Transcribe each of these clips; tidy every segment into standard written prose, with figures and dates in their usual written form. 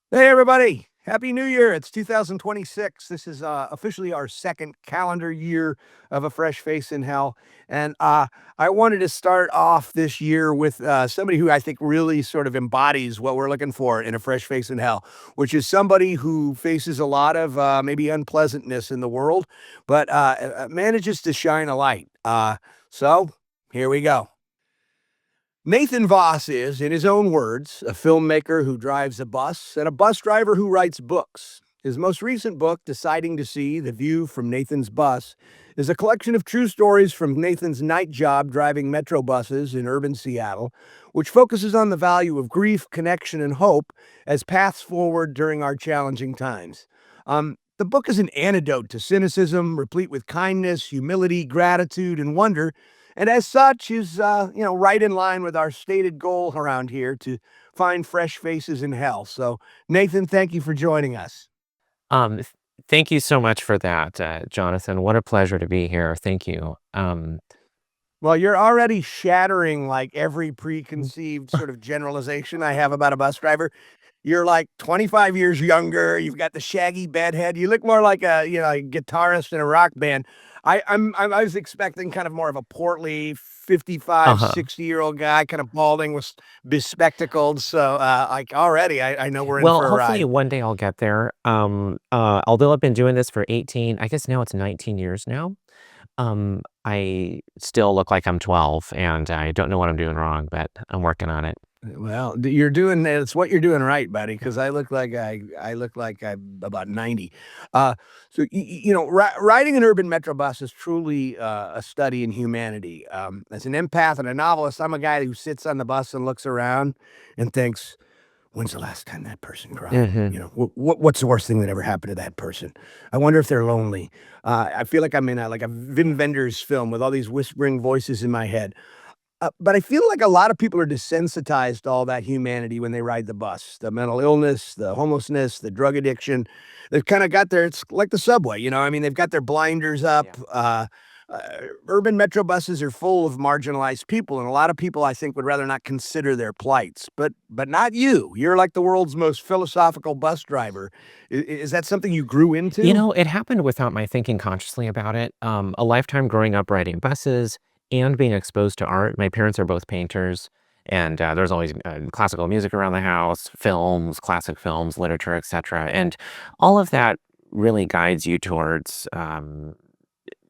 Hey, everybody. Happy New Year. It's 2026. This is officially our second calendar year of A Fresh Face in Hell. And I wanted to start off this year with somebody who I think really sort of embodies what we're looking for in A Fresh Face in Hell, which is somebody who faces a lot of maybe unpleasantness in the world, but manages to shine a light. So here we go. Nathan Vass is, in his own words, a filmmaker who drives a bus and a bus driver who writes books. His most recent book, Deciding to See The View from Nathan's Bus, is a collection of true stories from Nathan's night job driving metro buses in urban Seattle, which focuses on the value of grief, connection, and hope as paths forward during our challenging times. The book is an antidote to cynicism, replete with kindness, humility, gratitude, and wonder, and as such is right in line with our stated goal around here to find fresh faces in hell. So Nathan, thank you for joining us. Th Thank you so much for that, Jonathan. What a pleasure to be here. Thank you. Well, you're already shattering like every preconceived sort of generalization I have about a bus driver. You're like 25 years younger. You've got the shaggy bedhead. You look more like a guitarist in a rock band. I was expecting kind of more of a portly 55, Uh-huh. 60-year-old guy, kind of balding with bespectacled. So like already I know we're in Well, for a hopefully ride. one day I'll get there. Although I've been doing this for 18, I guess now it's 19 years now. I still look like I'm 12 and I don't know what I'm doing wrong, but I'm working on it. Well, you're doing it's what you're doing right, buddy, because I look like I'm about 90. So riding an urban metro bus is truly a study in humanity. As an empath and a novelist, I'm a guy who sits on the bus and looks around and thinks, "When's the last time that person cried? Mhm. What's the worst thing that ever happened to that person? I wonder if they're lonely." I feel like I'm in like a Wim Wenders film with all these whispering voices in my head. But I feel like a lot of people are desensitized to all that humanity when they ride the bus. The mental illness, the homelessness, the drug addiction. They've kinda got their it's like the subway, I mean, they've got their blinders up. Yeah. Uh, Urban metro buses are full of marginalized people, and a lot of people, I think, would rather not consider their plights. But not you. You're like the world's most philosophical bus driver. Is that something you grew into? It happened without my thinking consciously about it. A lifetime growing up riding buses and being exposed to art. My parents are both painters, and there's always classical music around the house, films, classic films, literature, etc. And all of that really guides you towards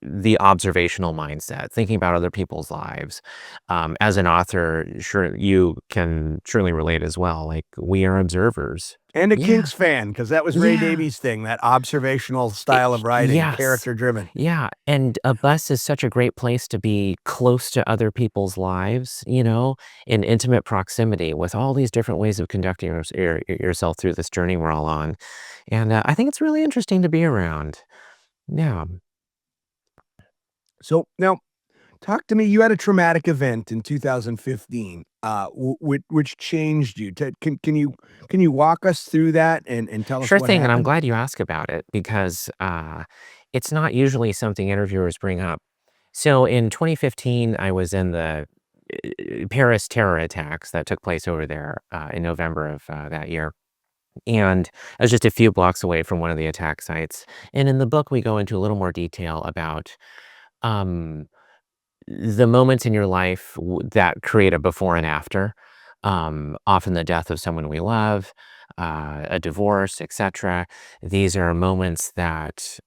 the observational mindset, thinking about other people's lives. As an author, sure, you can surely relate as well. Like, we are observers. And a Yeah, Kinks fan, because that was Ray yeah. Davies' thing, that observational I style of writing, Yes. character driven. Yeah, and a bus is such a great place to be close to other people's lives, in intimate proximity with all these different ways of conducting yourself through this journey we're all on, and, I think it's really interesting to be around. Yeah. So now, talk to me. You had a traumatic event in 2015, which changed you. Can you walk us through that and tell us Sure what thing, and I'm happened? glad you asked about it because, it's not usually something interviewers bring up. So, in 2015, I was in the, Paris terror attacks that took place over there, in November of, that year. And I was just a few blocks away from one of the attack sites. And in the book, we go into a little more detail about um, the moments in your life that create a before and after. Often the death of someone we love, a divorce, etc. These are moments that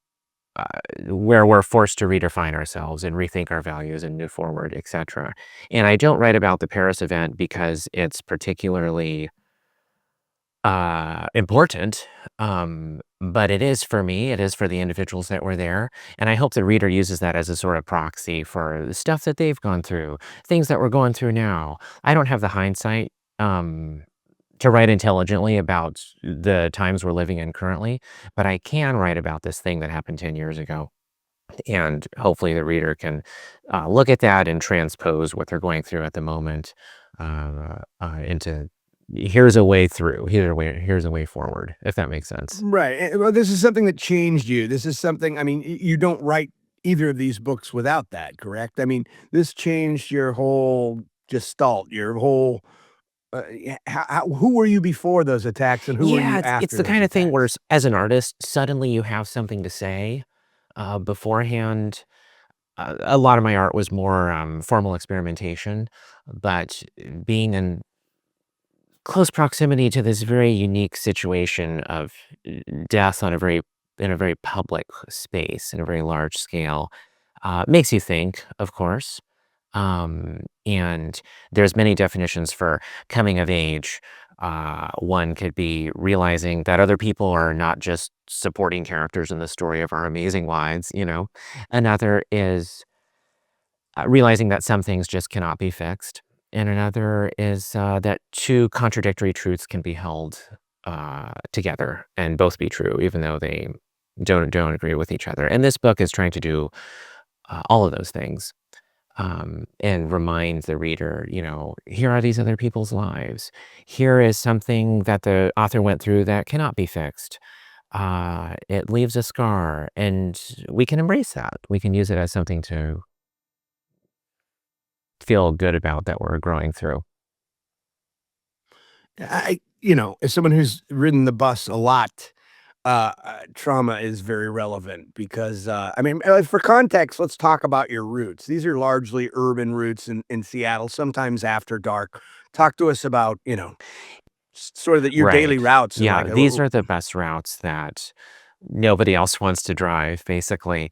uh, where we're forced to redefine ourselves and rethink our values and move forward, etc. And I don't write about the Paris event because it's particularly important, but it is for me, it is for the individuals that were there, and I hope the reader uses that as a sort of proxy for the stuff that they've gone through, things that we're going through now. I don't have the hindsight, to write intelligently about the times we're living in currently, but I can write about this thing that happened 10 years ago, and hopefully the reader can, look at that and transpose what they're going through at the moment, into here's a way through, here's a way forward, if that makes sense. Right. Well, this is something that changed you. This is something. I mean, you don't write either of these books without that, correct? I mean, this changed your whole gestalt, your whole Who were you before those attacks, and who were Yeah, you it's after the those kind of thing where attacks? as an artist, suddenly you have something to say. Beforehand, a lot of my art was more, formal experimentation, but being in close proximity to this very unique situation of death on a very in a very public space, in a very large scale, makes you think, of course. And there's many definitions for coming of age. One could be realizing that other people are not just supporting characters in the story of our amazing lives, you know. Another is realizing that some things just cannot be fixed. And another is that two contradictory truths can be held together and both be true, even though they don't agree with each other. And this book is trying to do all of those things and remind the reader, you know, here are these other people's lives. Here is something that the author went through that cannot be fixed. It leaves a scar, and we can embrace that. We can use it as something to feel good about that we're growing through. As someone who's ridden the bus a lot, trauma is very relevant because, for context, let's talk about your roots. These are largely urban roots in Seattle, sometimes after dark. Talk to us about, sort of your daily Right. routes and Yeah, like, these are the best routes that nobody else wants to drive, basically.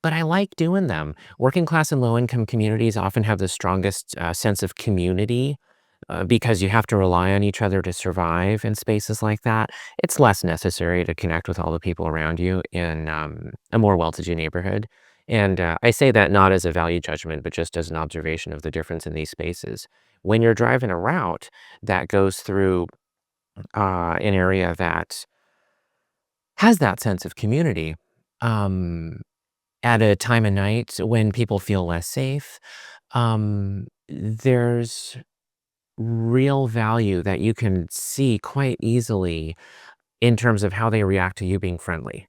But I like doing them. Working class and low income communities often have the strongest sense of community because you have to rely on each other to survive in spaces like that. It's less necessary to connect with all the people around you in a more well to do neighborhood. And I say that not as a value judgment, but just as an observation of the difference in these spaces. When you're driving a route that goes through an area that has that sense of community, um, at a time of night when people feel less safe, there's real value that you can see quite easily in terms of how they react to you being friendly.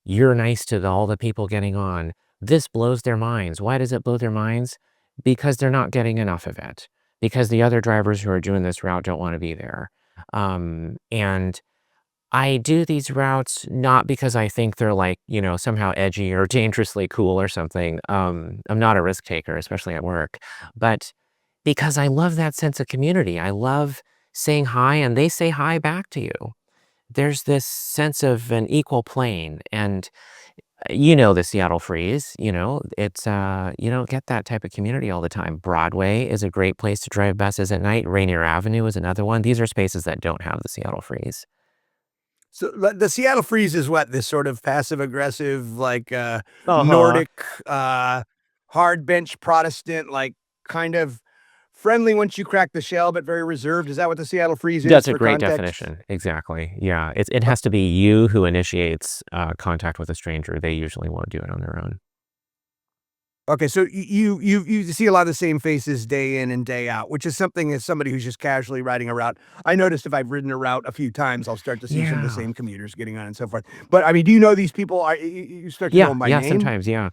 You're nice to all the people getting on. This blows their minds. Why does it blow their minds? Because they're not getting enough of it. Because the other drivers who are doing this route don't want to be there. And I do these routes not because I think they're like, you know, somehow edgy or dangerously cool or something. I'm not a risk taker, especially at work, but because I love that sense of community. I love saying hi and they say hi back to you. There's this sense of an equal plane. And you know, the Seattle freeze, you know, it's, you don't get that type of community all the time. Broadway is a great place to drive buses at night. Rainier Avenue is another one. These are spaces that don't have the Seattle freeze. So, the Seattle Freeze is what? This sort of passive aggressive, like, Uh-huh. Nordic, uh, hard bench Protestant, like, kind of friendly once you crack the shell, but very reserved. Is that what the Seattle Freeze is That's a for great context? definition. Exactly. Yeah. It Uh, has to be you who initiates contact with a stranger. They usually won't do it on their own. okay, so you see a lot of the same faces day in and day out, which is something as somebody who's just casually riding a route. I noticed if I've ridden a route a few times, I'll start to see some of the Yeah. same commuters getting on and so forth. But, I mean, do you know these people? You start to know Yeah. them by Yeah. name? Sometimes. Yeah.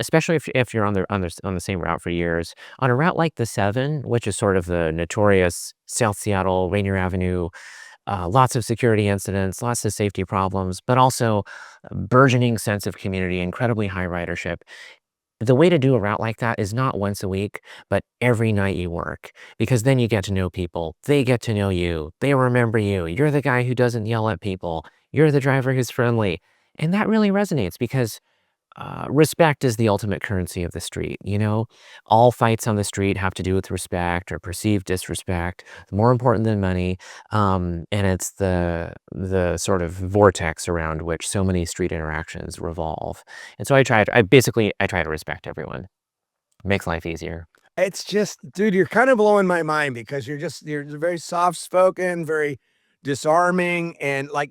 Especially if you're on the same route for years. On a route like the 7, which is sort of the notorious South Seattle, Rainier Avenue, lots of security incidents, lots of safety problems, but also a burgeoning sense of community, incredibly high ridership. The way to do a route like that is not once a week, but every night you work, because then you get to know people. They get to know you. They remember you. You're the guy who doesn't yell at people. You're the driver who's friendly. And that really resonates because respect is the ultimate currency of the street. You know, all fights on the street have to do with respect or perceived disrespect. It's more important than money, and it's the sort of vortex around which so many street interactions revolve. And so I try to respect everyone. Makes life easier. It's just dude, you're kind of blowing my mind because you're very soft spoken, very disarming, and like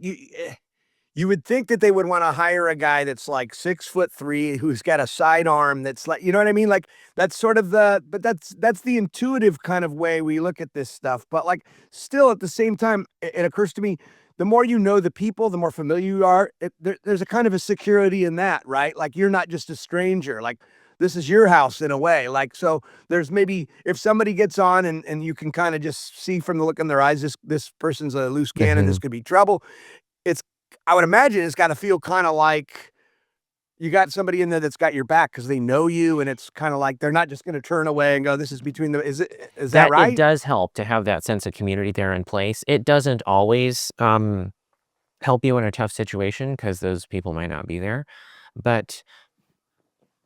you would think that they would wanna hire a guy that's like 6'3", who's got a sidearm that's like, you know what I mean? Like, that's sort of but that's the intuitive kind of way we look at this stuff, but, like, still at the same time, it occurs to me, the more you know the people, the more familiar you are, there's a kind of a security in that, right? Like, you're not just a stranger, like, this is your house in a way. Like, so there's maybe if somebody gets on and you can kind of just see from the look in their eyes, this person's a loose cannon, this Mhm. could be trouble. It's I would imagine it's got to feel kind of like you got somebody in there that's got your back because they know you, and it's kind of like they're not just going to turn away and go, "This is between the." Is that That it right? does help to have that sense of community there in place. It doesn't always, help you in a tough situation because those people might not be there, but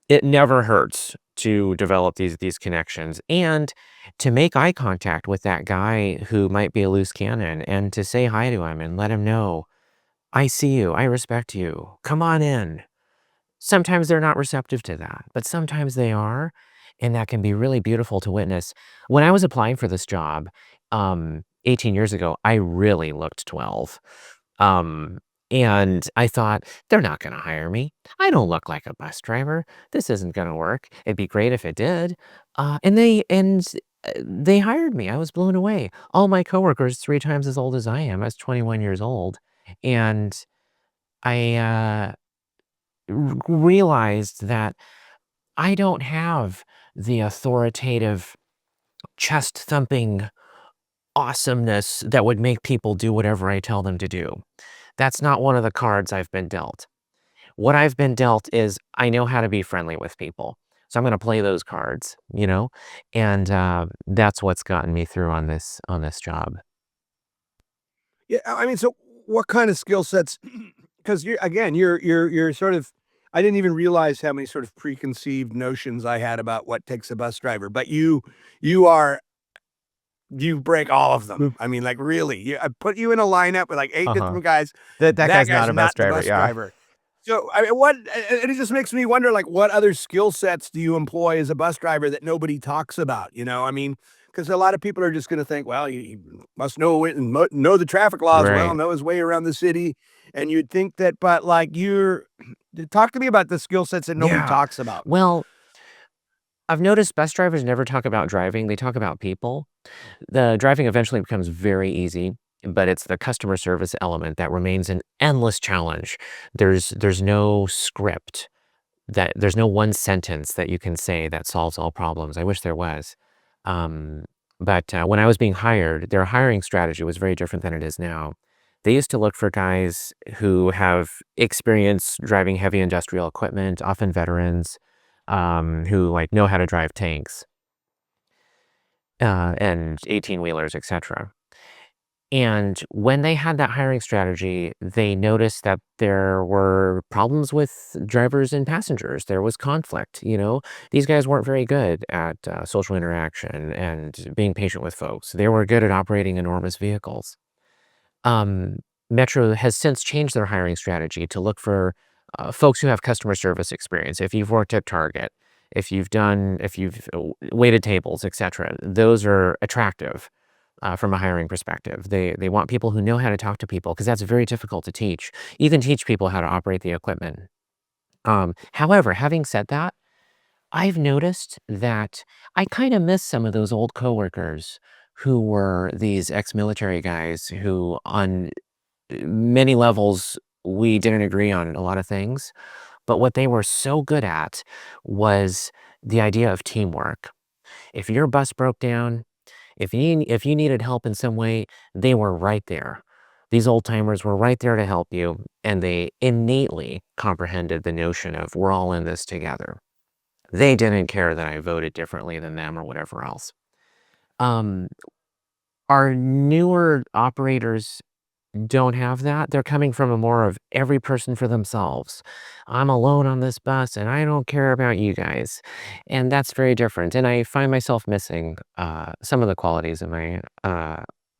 it never hurts to develop these connections and to make eye contact with that guy who might be a loose cannon and to say hi to him and let him know, "I see you, I respect you, come on in." Sometimes they're not receptive to that, but sometimes they are, and that can be really beautiful to witness. When I was applying for this job, 18 years ago, I really looked 12. Um, and I thought, "They're not gonna hire me. I don't look like a bus driver. This isn't gonna work. It'd be great if it did." They hired me. I was blown away. All my coworkers 3 times as old as I am. I was 21 years old, and I, realized that I don't have the authoritative, chest thumping awesomeness that would make people do whatever I tell them to do. That's not one of the cards I've been dealt. What I've been dealt is I know how to be friendly with people. So I'm gonna play those cards, you know? And, that's what's gotten me through on this job. Yeah, I mean, so what kind of skill sets? Because you're again, you're sort of. I didn't even realize how many sort of preconceived notions I had about what takes a bus driver, but you are you break all of them. Mm. I mean, like really, I put you in a lineup with like 8 Uh-huh. different guys. That That guy's not guy's a bus not the driver, bus yeah. driver. So, I mean, and it just makes me wonder, like, what other skill sets do you employ as a bus driver that nobody talks about, you know? I mean, because a lot of people are just gonna think, "Well, he must know it and know the traffic laws well, Right. know his way around the city," and you'd think that but, like, talk to me about the skill sets that nobody Yeah. talks about. Well, I've noticed bus drivers never talk about driving, they talk about people. The driving eventually becomes very easy, but it's the customer service element that remains an endless challenge. There's no script that there's no one sentence that you can say that solves all problems. I wish there was. Um, but when I was being hired, their hiring strategy was very different than it is now. They used to look for guys who have experience driving heavy industrial equipment, often veterans, who like know how to drive tanks and 18 wheelers, etc. And when they had that hiring strategy, they noticed that there were problems with drivers and passengers. There was conflict, you know? These guys weren't very good at social interaction and being patient with folks. They were good at operating enormous vehicles. Um, Metro has since changed their hiring strategy to look for folks who have customer service experience. If you've worked at Target, if you've waited tables, etc., those are attractive from a hiring perspective. They want people who know how to talk to people because that's very difficult to teach. You can teach people how to operate the equipment. However, having said that, I've noticed that I kind of miss some of those old coworkers who were these ex-military guys who, on many levels, we didn't agree on a lot of things. But what they were so good at was the idea of teamwork. If your bus broke down, if you needed help in some way, they were right there. These old timers were right there to help you, and they innately comprehended the notion of we're all in this together. They didn't care that I voted differently than them or whatever else. Um, our newer operators don't have that. They're coming from a more of every person for themselves. I'm alone on this bus and I don't care about you guys. And that's very different. And I find myself missing some of the qualities of my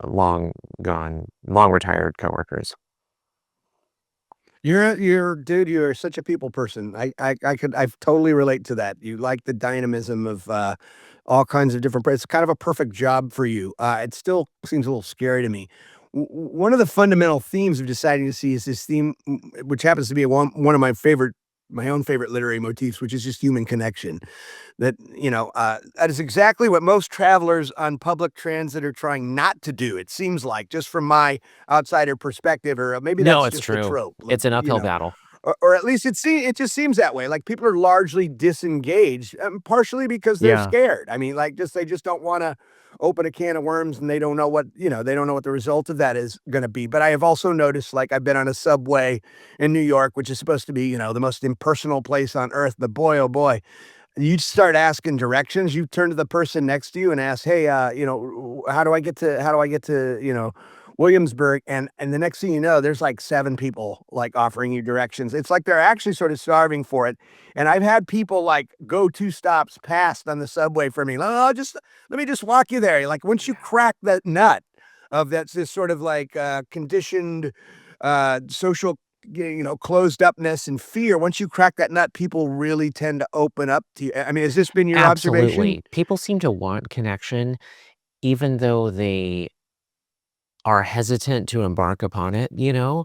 long gone, long retired coworkers. You're dude, you're such a people person. I totally relate to that. You like the dynamism of, all kinds of different it's kind of a perfect job for you. It still seems a little scary to me. One of the fundamental themes of deciding to see is this theme, which happens to be one of my own favorite literary motifs, which is just human connection. That, that is exactly what most travelers on public transit are trying not to do, it seems like, just from my outsider perspective, or maybe No, that's it's just a true. trope, It's an uphill battle. or at least it just seems that way. Like people are largely disengaged, partially because they're Yeah, scared. I mean, like just they just don't want to open a can of worms and they don't know what, they don't know what the result of that is going to be. But I have also noticed, like I've been on a subway in New York, which is supposed to be, the most impersonal place on earth. But boy, oh boy, you start asking directions, you turn to the person next to you and ask, "Hey, how do I get to, Williamsburg?" And the next thing you know, there's like 7 people, like, offering you directions. It's like they're actually sort of starving for it, and I've had people, like, go 2 stops past on the subway for me. "Oh, just let me just walk you there." Like, once you crack that nut of that's this sort of, like, conditioned, social closed upness and fear, once you crack that nut, people really tend to open up to you. I mean, has this been your observation? absolutely. People seem to want connection even though they are hesitant to embark upon it, you know?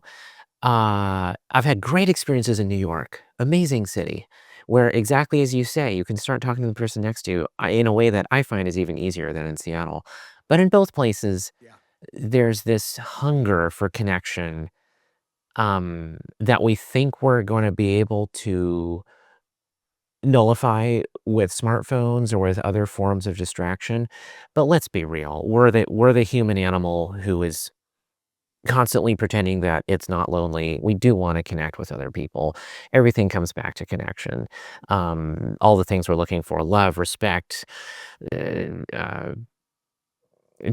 I've had great experiences in New York, amazing city, where exactly as you say, you can start talking to the person next to you, in a way that I find is even easier than in Seattle. But in both places, Yeah. there's this hunger for connection, that we think we're gonna be able to nullify with smartphones or with other forms of distraction. But let's be real, we're the human animal who is constantly pretending that it's not lonely. We do wanna connect with other people. Everything comes back to connection. All the things we're looking for, love, respect, uh,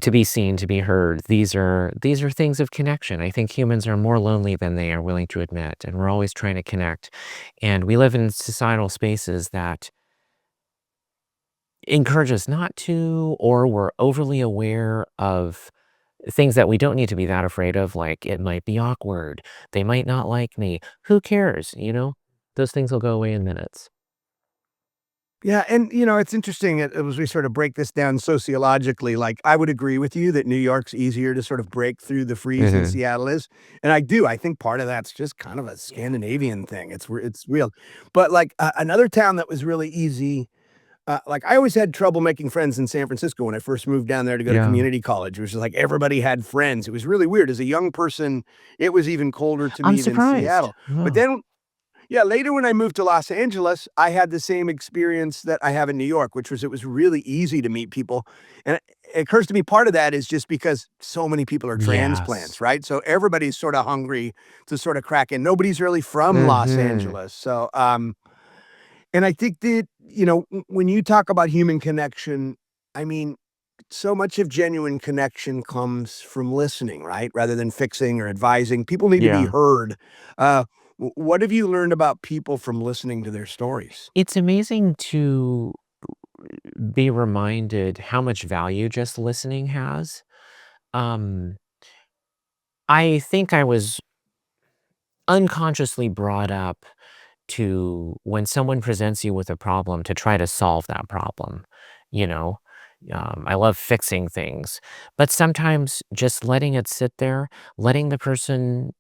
to be seen, to be heard. These are things of connection. I think humans are more lonely than they are willing to admit, and we're always trying to connect. And we live in societal spaces that encourage us not to, or we're overly aware of things that we don't need to be that afraid of, like it might be awkward, they might not like me. Who cares, you know? Those things will go away in minutes. Yeah, and, it's interesting, as we sort of break this down sociologically, like, I would agree with you that New York's easier to sort of break through the freeze than Mhm. Seattle is, and I do, I think part of that's just kind of a Scandinavian thing, it's real. But, like, another town that was really easy. Like, I always had trouble making friends in San Francisco when I first moved down there to go to Yeah. community college. It was just like everybody had friends. It was really weird. As a young person, it was even colder to I'm me than surprised. Seattle. But Oh. then, yeah, later when I moved to Los Angeles, I had the same experience that I have in New York, which was it was really easy to meet people. And it occurs to me part of that is just because so many people are Yes. transplants, right? So everybody's sort of hungry to sort of crack in. Nobody's really from Los Mhm. Angeles. So, and I think that, when you talk about human connection, I mean, so much of genuine connection comes from listening, right? Rather than fixing or advising. People need to be Yeah. heard. What have you learned about people from listening to their stories? It's amazing to be reminded how much value just listening has. Um, I think I was unconsciously brought up to when someone presents you with a problem to try to solve that problem, you know? I love fixing things, but sometimes just letting it sit there, letting the person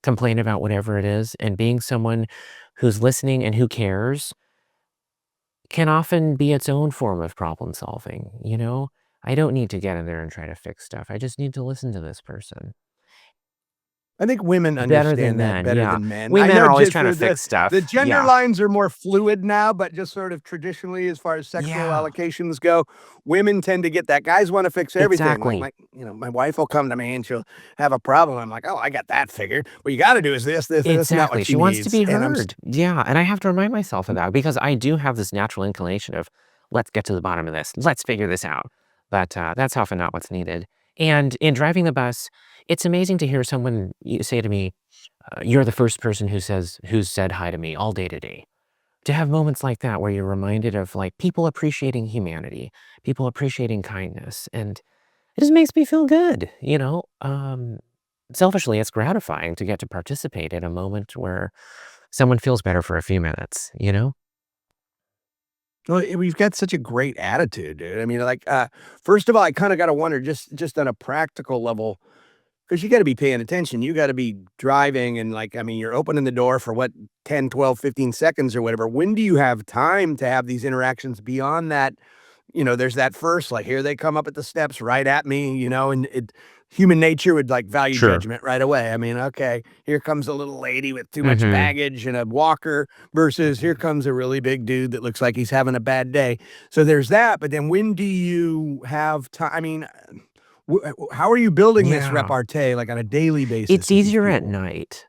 complain about whatever it is, and being someone who's listening and who cares can often be its own form of problem solving, you know? I don't need to get in there and try to fix stuff. I just need to listen to this person. I think women Better than understand that men, better yeah. than men. We I men know are always just trying to fix the stuff. gender Yeah. lines are more fluid now, but just sort of traditionally, as far as sexual Yeah, allocations go, women tend to get that. Guys want to fix everything. Like exactly. my wife will come to me and she'll have a problem. I'm like, oh, I got that figured. What you got to do is this, this, and this, not Exactly, what she she wants to needs. be And heard. Yeah, and I have to remind myself of that because I do have this natural inclination of, "Let's get to the bottom of this. Let's figure this out." But, that's often not what's needed. And in driving the bus, it's amazing to hear someone say to me, "You're the first person who's said hi to me all day today." To have moments like that where you're reminded of, like, people appreciating humanity, people appreciating kindness, and it just makes me feel good, you know? Selfishly, it's gratifying to get to participate in a moment where someone feels better for a few minutes, you know? well, we've got such a great attitude, dude. I mean, like, first of all, I kind of got to wonder just on a practical level. 'Cause you gotta be paying attention, you gotta be driving and, like, I mean, you're opening the door for what, 10, 12, 15 seconds or whatever. When do you have time to have these interactions beyond that? There's that first, like, here they come up at the steps right at me, and human nature would like value Sure. judgment right away. I mean, okay, here comes a little lady with too much Mhm. baggage and a walker versus here comes a really big dude that looks like he's having a bad day. So there's that. But then when do you have time? I mean, how are you building this Yeah. repartee like on a daily basis It's with these easier at people? night.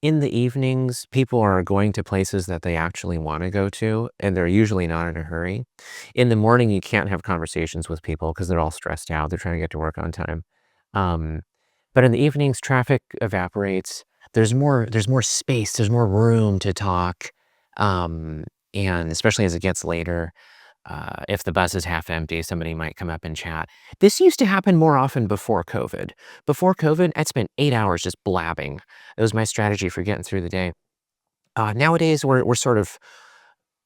In the evenings, people are going to places that they actually wanna go to, and they're usually not in a hurry. In the morning, you can't have conversations with people because 'cause they're all stressed out, they're trying to get to work on time. Um, but in the evenings, traffic evaporates. There's more space, there's more room to talk, um, and especially as it gets later. If the bus is half empty, somebody might come up and chat. This used to happen more often before COVID. Before COVID, I'd spend 8 hours just blabbing. It was my strategy for getting through the day. Nowadays, we're sort of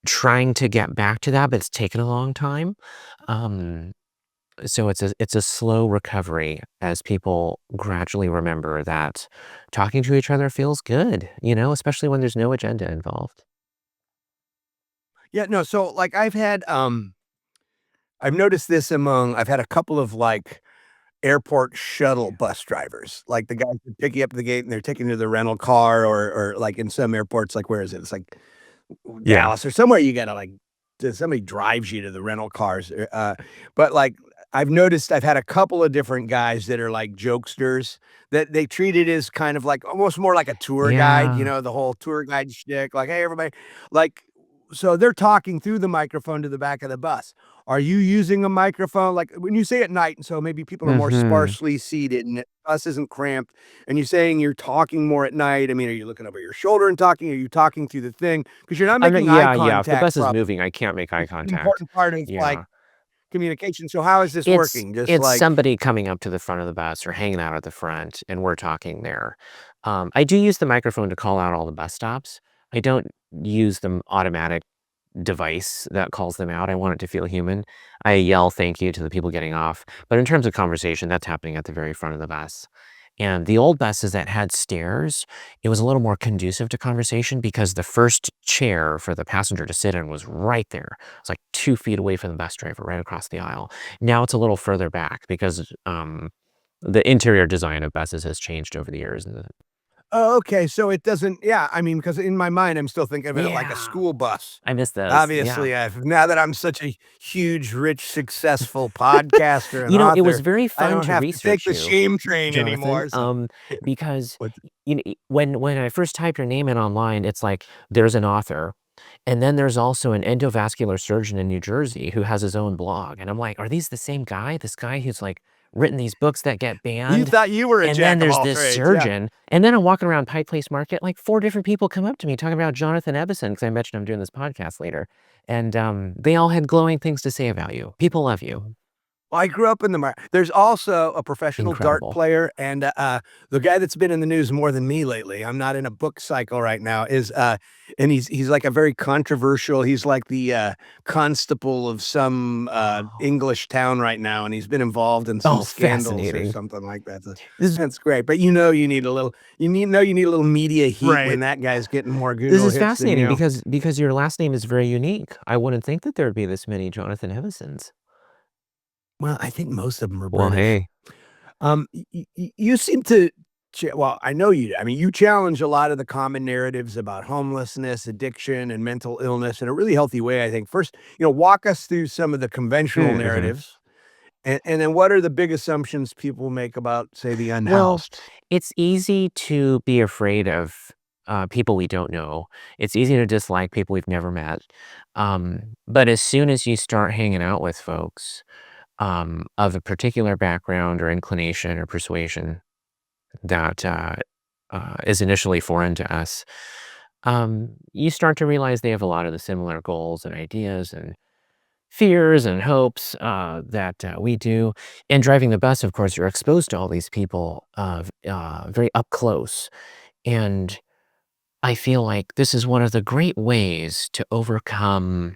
trying to get back to that, but it's taken a long time. Um, so it's a slow recovery as people gradually remember that talking to each other feels good, especially when there's no agenda involved. Yeah, no. So like I've noticed this among I've had a couple of like airport shuttle bus drivers, like the guys that pick you up at the gate and they're taking you to the rental car or like in some airports, like where is it? It's like Yeah. Dallas or somewhere you gotta like somebody drives you to the rental cars. But like I've noticed I've had a couple of different guys that are like jokesters that they treat it as kind of like almost more like a tour guide, Yeah. the whole tour guide shtick, like, hey, everybody, like, so they're talking through the microphone to the back of the bus. Are you using a microphone? Like when you say at night, and so maybe people are more Mhm. sparsely seated and the bus isn't cramped, and you're saying you're talking more at night. I mean, are you looking over your shoulder and talking? Are you talking through the thing? Because you're not I'm not making eye yeah, yeah, if the contact, bus is probably, moving, I can't make eye which is an contact. important part of like Yeah. communication. So how is this It's working? Just it's like, somebody coming up to the front of the bus or hanging out at the front, and we're talking there. I do use the microphone to call out all the bus stops. I don't use the automatic device that calls them out. I want it to feel human. I yell "thank you" to the people getting off, but in terms of conversation, that's happening at the very front of the bus. And the old buses that had stairs, it was a little more conducive to conversation because the first chair for the passenger to sit in was right there. It's like 2 feet away from the bus driver, right across the aisle. Now it's a little further back because, the interior design of buses has changed over the years. oh, okay, so it doesn't, yeah, I mean, because in my mind, I'm still thinking of it like a Yeah, school bus. I miss those, yeah. Obviously, I've now that I'm such a huge, rich, successful podcaster and It was author, very I fun don't to have to take research the you, shame train Jonathan, anymore, so because what when I first type your name in online, it's like there's an author, and then there's also an endovascular surgeon in New Jersey who has his own blog, and I'm like, "Are these the same guy? This guy who's, like, written these books that get you banned?" thought you were a And then jack of there's all this trades, yeah. surgeon, and then I'm walking around Pike Place Market, like, 4 different people come up to me talking about Jonathan Evison because I mentioned I'm doing this podcast later, and, they all had glowing things to say about you. People love you. Well, I grew up in the there's also a professional dart Incredible. player, and, the guy that's been in the news more than me lately, I'm not in a book cycle right now, is, and he's like a very controversial he's like the, constable of some, Oh. English town right now, and he's been involved in some Oh, scandals or fascinating. something like that, so This that's great, but you need a little media heat when Right. that guy's getting more This Google is hits than fascinating you. because your last name is very unique. I wouldn't think that there'd be this many Jonathan Evisons. Well, I think most of them are Well, British. hey. You seem to well, I know you I mean, you challenge a lot of the common narratives about homelessness, addiction, and mental illness in a really healthy way, I think. First, walk us through some of the conventional Mhm. narratives, and then what are the big assumptions people make about, say, the Well, unhoused? it's easy to be afraid of, people we don't know. It's easy to dislike people we've never met. But as soon as you start hanging out with folks, of a particular background or inclination or persuasion that, is initially foreign to us, you start to realize they have a lot of the similar goals and ideas and fears and hopes that we do. And driving the bus, of course, you're exposed to all these people very up close. And I feel like this is one of the great ways to overcome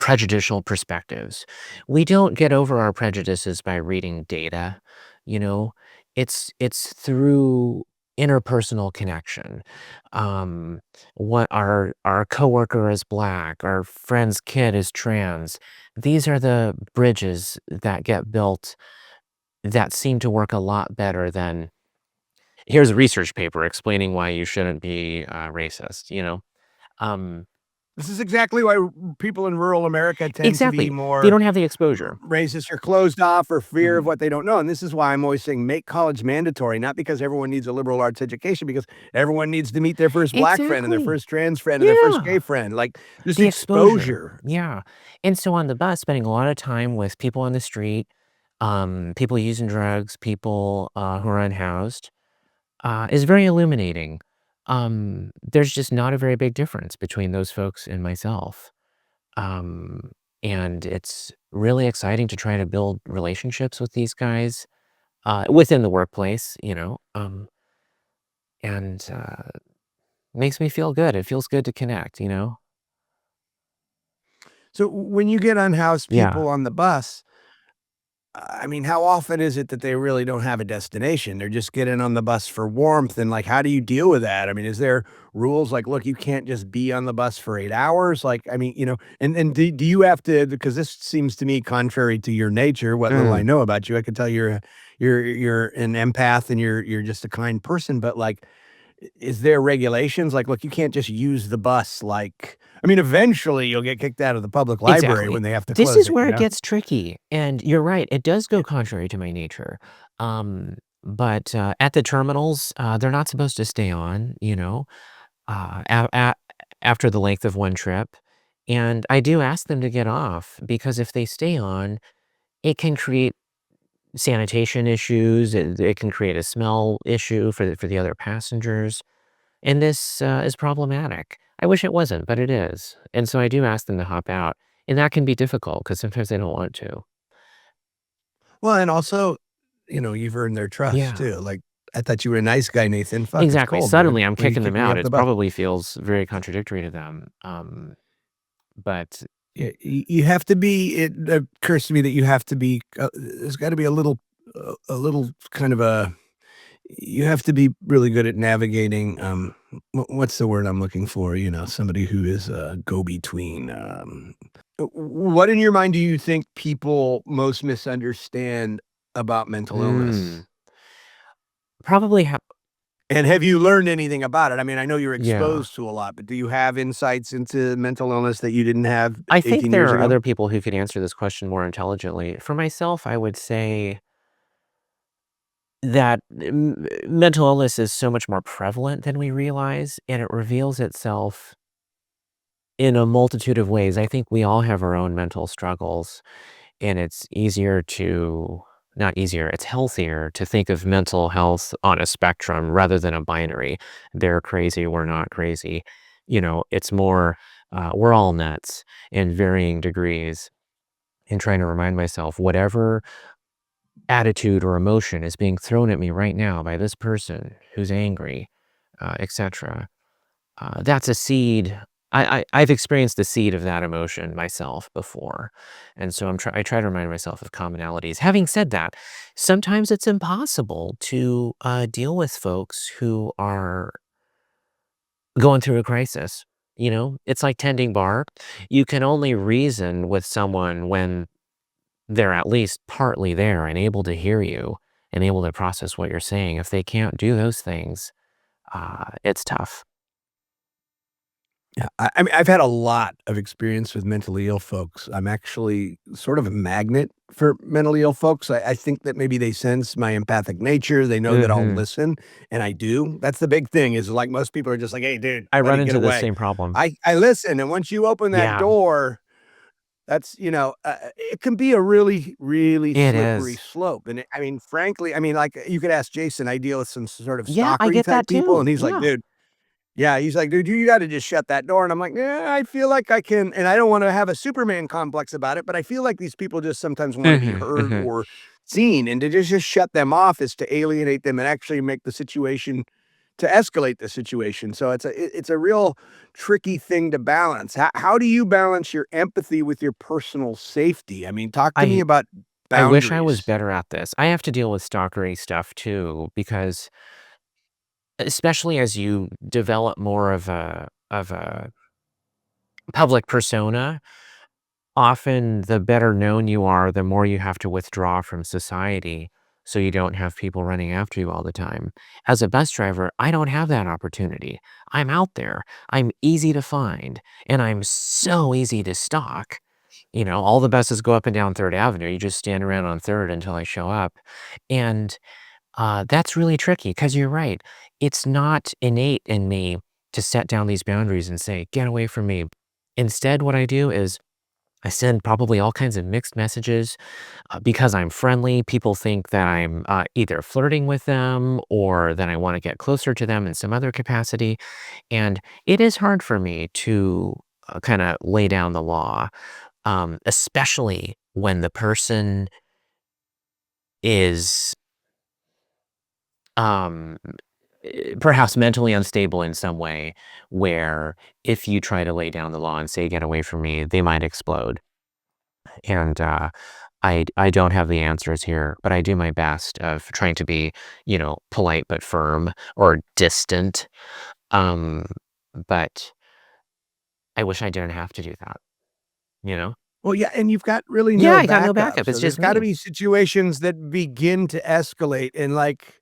prejudicial perspectives. We don't get over our prejudices by reading data, you know? It's through interpersonal connection. Um, what our coworker is black, our friend's kid is trans. These are the bridges that get built that seem to work a lot better than, "Here's a research paper explaining why you shouldn't be, racist," you know? Um This is exactly why people in rural America tend to be Exactly. They more don't have the exposure. racist or closed off or fear of Mhm. what they don't know, and this is why I'm always saying make college mandatory, not because everyone needs a liberal arts education, because everyone needs to meet their first black friend and their Exactly. first trans friend and their first Yeah. gay friend, like, just The exposure. exposure. Yeah. And so on the bus, spending a lot of time with people on the street, people using drugs, people, who are unhoused, is very illuminating. There's just not a very big difference between those folks and myself. Um, and it's really exciting to try to build relationships with these guys, within the workplace, and, makes me feel good. It feels good to connect, you know? So, when you get unhoused Yeah. people on the bus, I mean, how often is it that they really don't have a destination? They're just getting on the bus for warmth, and, like, how do you deal with that? I mean, is there rules like, "Look, you can't just be on the bus for 8 hours?" Like, I mean, and do you have to, because this seems to me contrary to your nature, what little I Mm. know about you, I can tell you're an empath and you're just a kind person, but, like, is there regulations? Like, "Look, you can't just use the bus," like I mean, eventually, you'll get kicked out of the public library Exactly. when they have to This close is it, where you it know? gets tricky, and you're right, it does go contrary to my nature. But, at the terminals, they're not supposed to stay on, a after the length of one trip, and I do ask them to get off because if they stay on, it can create sanitation issues, it can create a smell issue for the other passengers, and this, is problematic. I wish it wasn't, but it is, and so I do ask them to hop out, and that can be difficult because sometimes they don't want to. Well, and also, you've earned their trust Yeah, too, like, "I thought you were a nice guy, Nathan. Fuck, it's exactly. cold, dude. Suddenly, I'm Why are you kicking them kicking me out. off It the bus?" probably feels very contradictory to them, but Yeah, you have to be it occurs to me that you have to be, there's gotta be a little kind of a you have to be really good at navigating, what's the word I'm looking for? Somebody who is a go-between, what in your mind do you think people most misunderstand about mental illness? mm, probably And have you learned anything about it? I mean, I know you're yeah. exposed to a lot, but do you have insights into mental illness that you didn't have I think 18 there years are ago? other people who could answer this question more intelligently. For myself, I would say that mental illness is so much more prevalent than we realize, and it reveals itself in a multitude of ways. I think we all have our own mental struggles, and it's easier to not easier, it's healthier to think of mental health on a spectrum rather than a binary. They're crazy, we're not crazy. It's more, we're all nuts in varying degrees, and trying to remind myself whatever attitude or emotion is being thrown at me right now by this person who's angry, etc. That's a seed. I've experienced the seed of that emotion myself before, and so I try to remind myself of commonalities. Having said that, sometimes it's impossible to deal with folks who are going through a crisis. It's like tending bar. You can only reason with someone when they're at least partly there and able to hear you and able to process what you're saying. If they can't do those things, it's tough. Yeah, I mean, I've had a lot of experience with mentally ill folks. I'm actually sort of a magnet for mentally ill folks. I think that maybe they sense my empathic nature. They know that I'll Mhm. listen, and I do. That's the big thing is, like, most people are just like, "Hey, dude, I run buddy, get into the away." same problem. I listen, and once you open that Yeah, door, that's it can be a really, really it slippery is. slope, and I mean, frankly, I mean, like, you could ask Jason, I deal with some sort of Yeah, I stalkery get type that people, too. and he's like, Yeah. "Dude." Yeah, he's like, "Dude, you gotta just shut that door," and I'm like, "Yeah, I feel like I can," and I don't wanna have a Superman complex about it, but I feel like these people just sometimes wanna be Mhm, heard mhm. or seen, and to just shut them off is to alienate them and actually make the situation to escalate the situation, so it's a real tricky thing to balance. How do you balance your empathy with your personal safety? I mean, talk to me I about I wish I was boundaries. better at this. I have to deal with stalkery stuff too because especially as you develop more of a public persona, often the better known you are, the more you have to withdraw from society. so you don't have people running after you all the time. As a bus driver, I don't have that opportunity. I'm out there. I'm easy to find, and I'm so easy to stalk. All the buses go up and down 3rd Avenue. You just stand around on 3rd until I show up. And that's really tricky because you're right. It's not innate in me to set down these boundaries and say, get away from me. Instead, what I do is I send probably all kinds of mixed messages because I'm friendly. People think that I'm either flirting with them or that I want to get closer to them in some other capacity. And it is hard for me to kind of lay down the law, especially when the person is um, perhaps mentally unstable in some way, where if you try to lay down the law and say, get away from me, they might explode. And I don't have the answers here, but I do my best of trying to be, polite but firm or distant. Um, but I wish I didn't have to do that, you know? Well, yeah, and you've got really Yeah, no I got no backup, backup. so It's there's just gotta me. be situations that begin to escalate and, like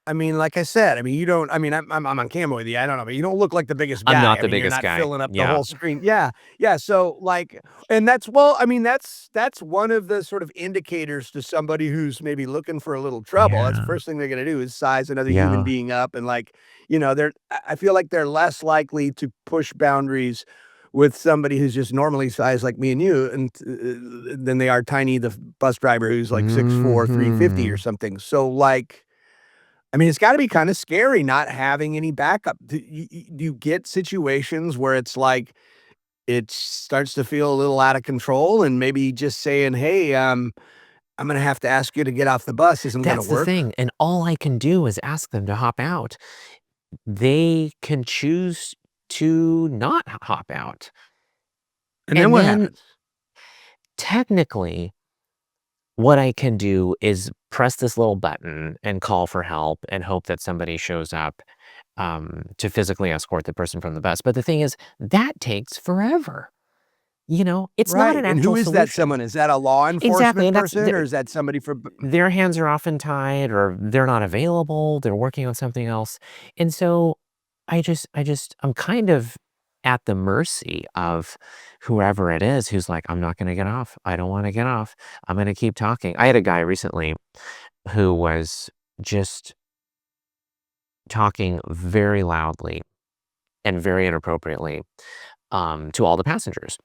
I mean, like I said, I mean, you don't I mean, I'm on camera with you, I don't know, but you don't look like the biggest I'm guy. not I the mean, you're biggest not guy. filling up the Yeah. whole screen. Yeah, yeah, so, like and that's well, I mean, that's one of the sort of indicators to somebody who's maybe looking for a little trouble. That's the Yeah. first thing they're gonna do is size another human Yeah. being up and, like, they're I feel like they're less likely to push boundaries with somebody who's just normally sized like me and you and, than they are Tiny, the bus driver who's, like, 6'4", 350 or Mhm. something. So, like I mean, it's gotta be kinda scary not having any backup. Do you get situations where it's like, it starts to feel a little out of control and maybe just saying, "Hey, I'm gonna have to ask you to get off the bus," isn't gonna That's the work? thing, and all I can do is ask them to hop out. They can choose to not hop out. And then And what then happens? technically, what I can do is press this little button and call for help and hope that somebody shows up to physically escort the person from the bus. But the thing is, that takes forever. It's not Right, an and who actual is that solution. someone? Is that a law Exactly. enforcement And person, or is that somebody for b their hands are often tied or they're not available, they're working on something else. And so I'm kind of at the mercy of whoever it is who's like, I'm not going to get off. I don't want to get off. I'm going to keep talking. I had a guy recently who was just talking very loudly and very inappropriately to all the passengers.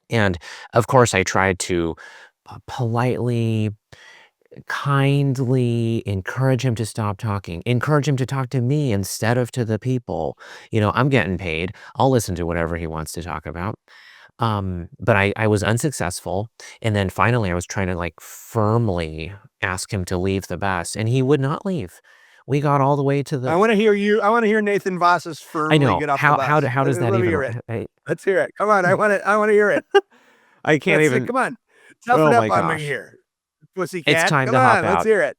And of course, I tried to politely, kindly encourage him to stop talking, encourage him to talk to me instead of to the people. I'm getting paid. I'll listen to whatever he wants to talk about. But I was unsuccessful. And then finally I was trying to like firmly ask him to leave the bus and he would not leave. We got all the way to the I wanna hear Nathan Vass's I "Firmly know. Get Off the How Bus." how does that Let me even hear it. I Let's hear it. Come on, I wanna hear it. I can't Let's see, even come on. Tough it oh up my on me gosh. here, It's pussycat. time Come to hop on, let's out. hear it.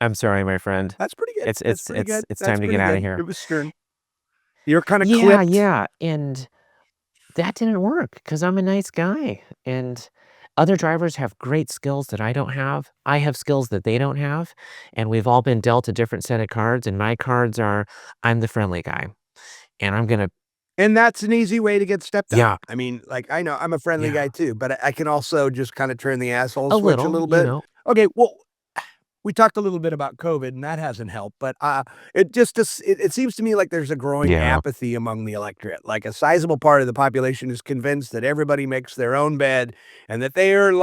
I'm sorry, my friend. That's pretty good. It's That's it's pretty it's good. it's That's time to pretty get out of good. It here. was stern. You're kinda Yeah, clipped. yeah, and that didn't work because 'cause I'm a nice guy, and other drivers have great skills that I don't have. I have skills that they don't have, and we've all been dealt a different set of cards, and my cards are, I'm the friendly guy, and I'm gonna And that's an easy way to get stepped on. yeah, I mean, like, I know I'm a friendly guy yeah, too, but I can also just kinda turn the asshole a switch a little, little bit. . Okay, well, we talked a little bit about COVID, and that hasn't helped, but, it seems to me like there's a growing Yeah. apathy among the electorate. Like, a sizable part of the population is convinced that everybody makes their own bed and that they earn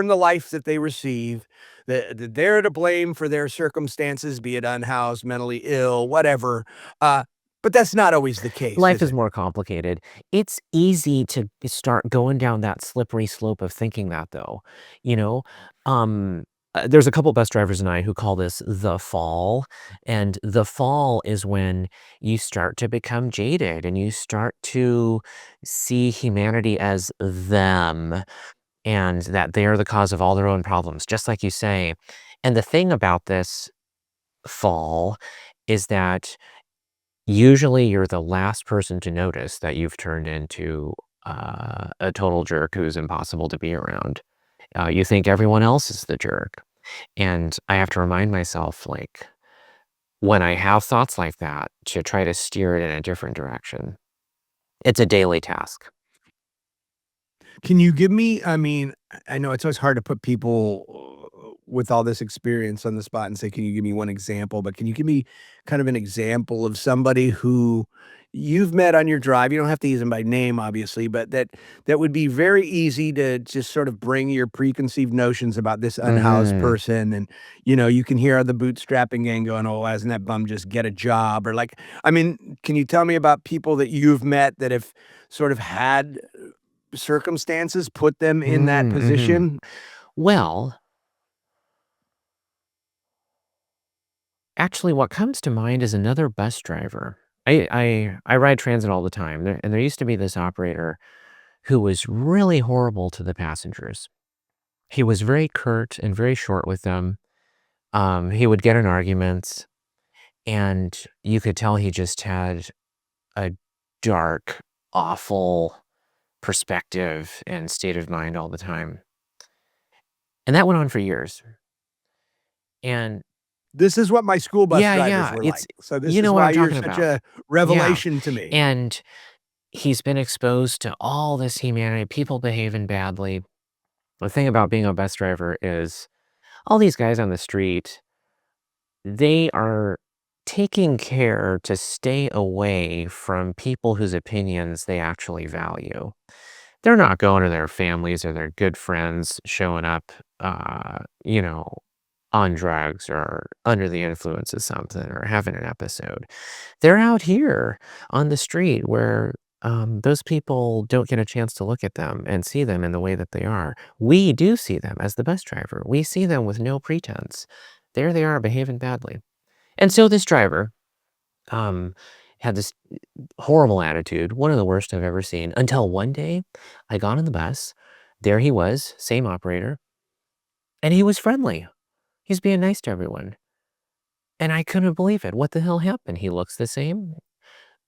the life that they receive, that they're to blame for their circumstances, be it unhoused, mentally ill, whatever, uh, but that's not always the case, Life is is it? more complicated. It's easy to start going down that slippery slope of thinking that though, you know? Um, there's a couple bus drivers and I who call this the fall, and the fall is when you start to become jaded and you start to see humanity as them and that they are the cause of all their own problems, just like you say. And the thing about this fall is that usually, you're the last person to notice that you've turned into, a total jerk who's impossible to be around. You think everyone else is the jerk. And I have to remind myself, like, when I have thoughts like that, to try to steer it in a different direction. It's a daily task. Can you give me I mean, I know it's always hard to put people with all this experience on the spot and say, "Can you give me one example?" But can you give me kind of an example of somebody who you've met on your drive? You don't have to use them by name, obviously, but that would be very easy to just sort of bring your preconceived notions about this unhoused Mhm. person, and, you can hear the bootstrapping gang going, "Oh, why doesn't that bum just get a job?" Or like I mean, can you tell me about people that you've met that have sort of had circumstances put them in that Mm, mhm. position? Well, actually, what comes to mind is another bus driver. I ride transit all the time, and there used to be this operator who was really horrible to the passengers. He was very curt and very short with them. He would get in arguments, and you could tell he just had a dark, awful perspective and state of mind all the time. And that went on for years. And This is what my school bus yeah, drivers yeah, were it's like, so this you is know what why I'm you're talking such about. a Yeah. revelation to me. And he's been exposed to all this humanity, people behaving badly. The thing about being a bus driver is all these guys on the street, they are taking care to stay away from people whose opinions they actually value. They're not going to their families or their good friends showing up, you know, on drugs or under the influence of something or having an episode. They're out here on the street where those people don't get a chance to look at them and see them in the way that they are. We do see them as the bus driver. We see them with no pretense. There they are behaving badly. And so this driver um, had this horrible attitude, one of the worst I've ever seen, until one day I got on the bus. There he was, same operator, and he was friendly. He's being nice to everyone. And I couldn't believe it. What the hell happened? He looks the same.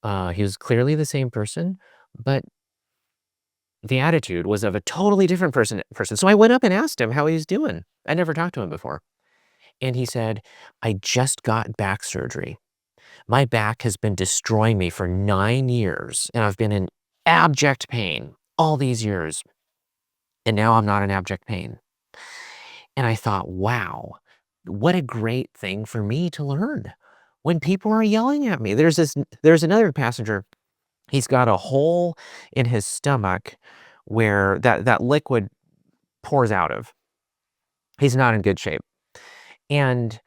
He was clearly the same person, but the attitude was of a totally different person. So I went up and asked him how he's doing. I never talked to him before. And he said, I just got back surgery. My back has been destroying me for 9 years, and I've been in abject pain all these years. And now I'm not in abject pain. And I thought, wow, what a great thing for me to learn when people are yelling at me. There's another passenger. He's got a hole in his stomach where that liquid pours out of. He's not in good shape. And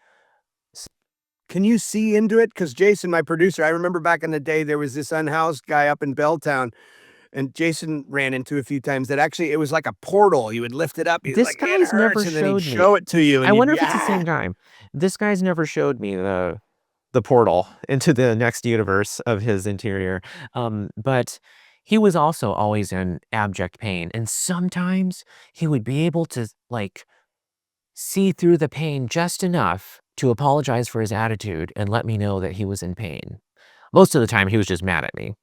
Can you see into it? Because Jason, my producer, I remember back in the day, there was this unhoused guy up in Belltown, and Jason ran into a few times that actually it was like a portal. You would lift it up, he's this like, "It guy's never hurts," and then he'd showed me. show it to you, I and you'd wonder be, if it's the "Ah!" same guy. This guy's never showed me the portal into the next universe of his interior. But he was also always in abject pain. And sometimes he would be able to like see through the pain just enough to apologize for his attitude and let me know that he was in pain. Most of the time he was just mad at me.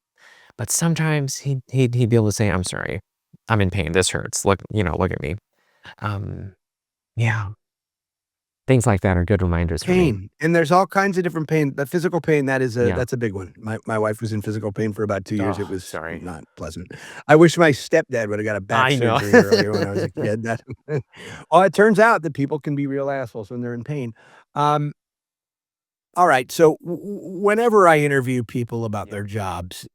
But sometimes he'd be able to say, I'm sorry. I'm in pain. This hurts. Look at me. Um, yeah. Things like that are good reminders for me. Pain, and there's all kinds of different pain. The physical pain, Yeah. that's a big one. My wife was in physical pain for about 2 years, it Oh, was sorry. not pleasant. I wish my stepdad woulda got a back I know. surgery earlier when I was a kid, that oh, it turns out that people can be real assholes when they're in pain. Um, alright, so whenever I interview people about Yeah, their jobs,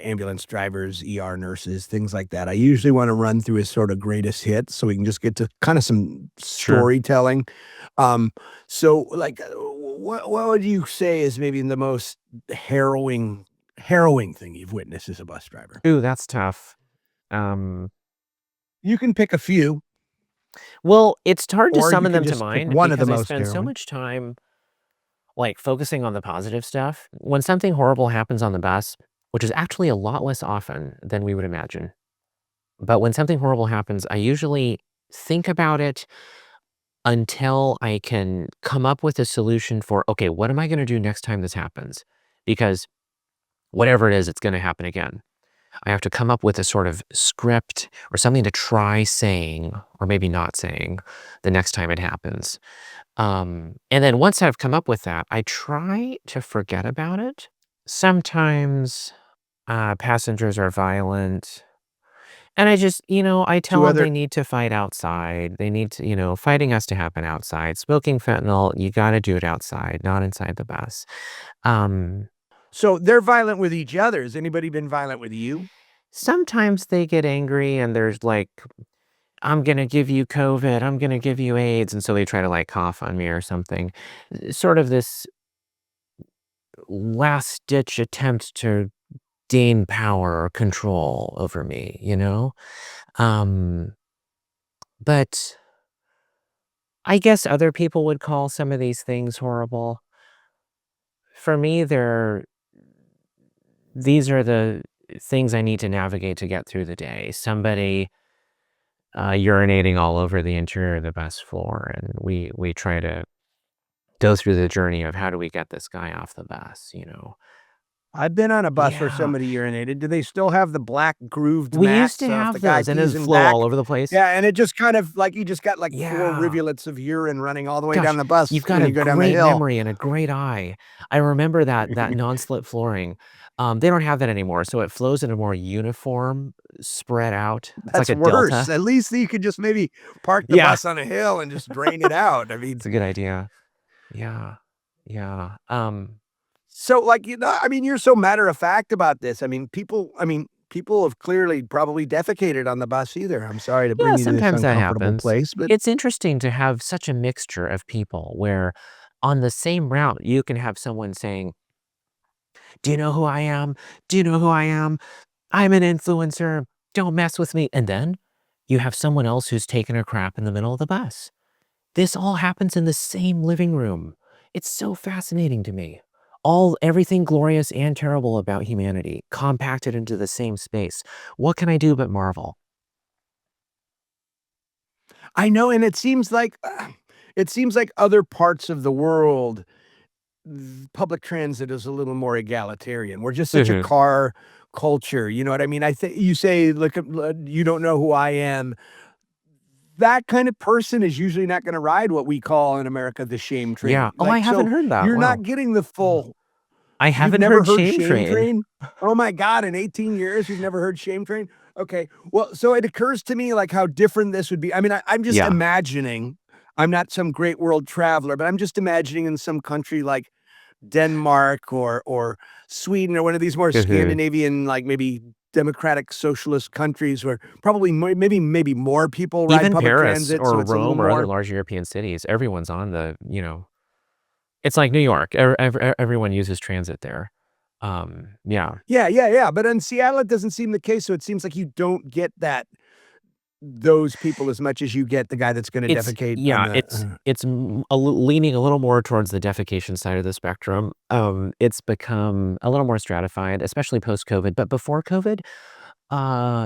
ambulance drivers, ER nurses, things like that, I usually wanna run through his sort of greatest hits so we can just get to kinda some sure. storytelling. Um, so, like, what would you say is maybe the most harrowing thing you've witnessed as a bus driver? Ooh, that's tough. Um, You can pick a few, well, it's hard to or you summon can them to just pick mind one of the because I most spend so harrowing. much time, like, focusing on the positive stuff. When something horrible happens on the bus, which is actually a lot less often than we would imagine, but when something horrible happens, I usually think about it until I can come up with a solution for, "Okay, what am I gonna do next time this happens?" Because whatever it is, it's gonna happen again. I have to come up with a sort of script or something to try saying, or maybe not saying, the next time it happens. And then once I've come up with that, I try to forget about it. Sometimes, passengers are violent, and I just I tell To them they other need to fight outside. They need to fighting has to happen outside. Smoking fentanyl, you gotta do it outside, not inside the bus. Um, so they're violent with each other. Has anybody been violent with you? Sometimes they get angry and there's like, "I'm gonna give you COVID, I'm gonna give you AIDS," and so they try to, like, cough on me or something. Sort of this last ditch attempt to gain power or control over me, you know? Um, but I guess other people would call some of these things horrible. For me, these are the things I need to navigate to get through the day. Somebody, urinating all over the interior of the bus floor, and we try to go through the journey of how do we get this guy off the bus, you know? I've been on a bus where Yeah. somebody urinated. Do they still have the black grooved We mat? used to So if have the guy those, and pees it'd in flow all back, over the place. yeah, and it just kind of like you just got like 4 Yeah. rivulets of urine running all the way down Gosh, the bus you've got when a you go down the great hill. memory and a great eye. I remember that non-slip flooring. They don't have that anymore, so it flows in a more uniform, spread out. It's like That's a worse. delta. At least you could just maybe park the Yeah, bus on a hill and just drain it out. I mean, it's a good idea. Yeah, yeah. so like, I mean, you're so matter of fact about this. I mean, people have clearly probably defecated on the bus either. I'm sorry to bring Yeah, you to this sometimes that uncomfortable happens. place, but It's interesting to have such a mixture of people where on the same route, you can have someone saying, "Do you know who I am? Do you know who I am? I'm an influencer. Don't mess with me." And then you have someone else who's taking a crap in the middle of the bus. This all happens in the same living room. It's so fascinating to me. Everything glorious and terrible about humanity compacted into the same space. What can I do but marvel? I know, and it seems like other parts of the world, public transit is a little more egalitarian. We're just such a Mhm. car culture, you know what I mean? I think you say, "Look, you don't know who I am." That kind of person is usually not gonna ride what we call in America the shame Yeah. train. Oh, I Like, haven't so heard that. you're not Wow. getting the Oh. full. I You've haven't never heard heard Shame Shame Train. Train? Oh my god, in 18 years, you've never heard Shame Train? Okay, well, so it occurs to me, like, how different this would be. I mean, I'm just Yeah. imagining. I'm not some great world traveler, but I'm just imagining in some country like Denmark or Sweden or one of these more Mhm. Scandinavian, like, maybe democratic socialist countries where probably maybe more people ride Even public Paris transit, so or it's a little Rome or other more. large European cities, everyone's on it's like New York. Everyone uses transit there. Yeah. Yeah, yeah, yeah, but in Seattle, it doesn't seem the case, so it seems like you don't get those people as much as you get the guy that's gonna It's defecate on yeah, the it's leaning a little more towards the defecation side of the spectrum. It's become a little more stratified, especially post-COVID, but before COVID,